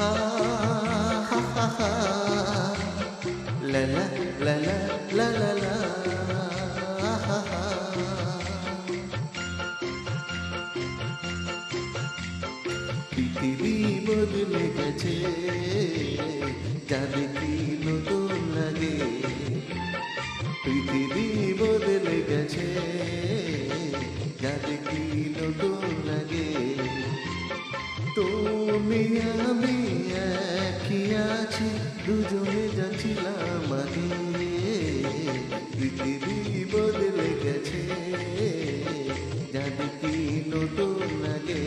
হা হা হা হা লা লা লা লা লা লা হা হা। পৃথিবী বদলে গেছে, জানে কি নতুন লাগে। পৃথিবী বদলে গেছে, জানে কি নতুন লাগে। তুমি আমি একই আছি, দুজনে যাচ্ছিলাম আগে। পৃথিবী বদলে গেছে, জানে কি নতুন লাগে।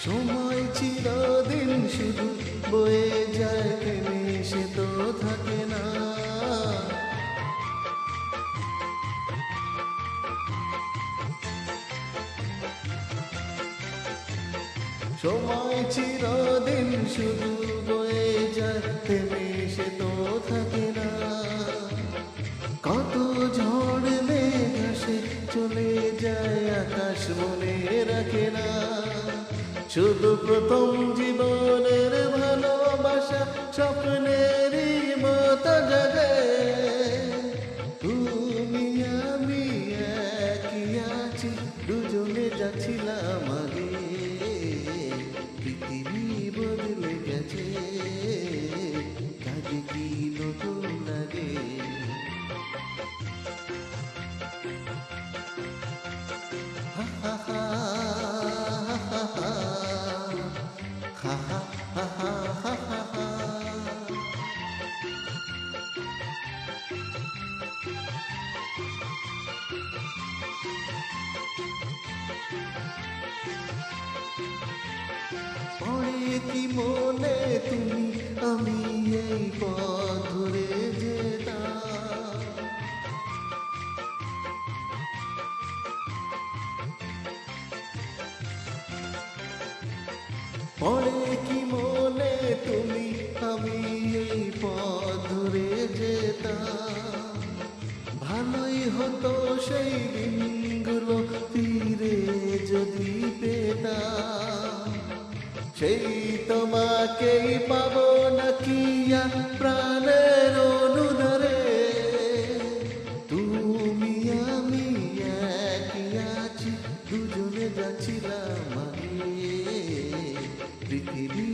সময় চিরদিন শুধু বয়ে যায়, থেমে সে তো থাকে না। সময় চিরদিন শুধু বয়ে যায়, থেমে সে তো থাকে না। কত ঝড় মেঘ আসে চলে যায়, আকাশ মনে রাখে না। শুধু প্রথম জীবনের ভালোবাসা স্বপ্নেরই মতো জাগে। তুমি আমি একই আছি, দুজনে যাচ্ছিলাম আগে। পৃথিবী বদলে গেছে, কাজে কি নতুন লাগে। হা হা হা হা হা হা হা হা হা হা হা। পড়ে কি মনে তুমি আমি এই পথ ধরে যেতাম। পড়ে কি মনে তুমি আমি এই পথ ধরে যেতাম। ভালোই হতো সেই দিনগুলো ফিরে যদি পেতাম। সেই তোমাকেই পাবো নাকি আর প্রাণের অনুধারে। তুমি আমি একই আছি, দুজনে যাচ্ছিলাম আগে। পৃথিবী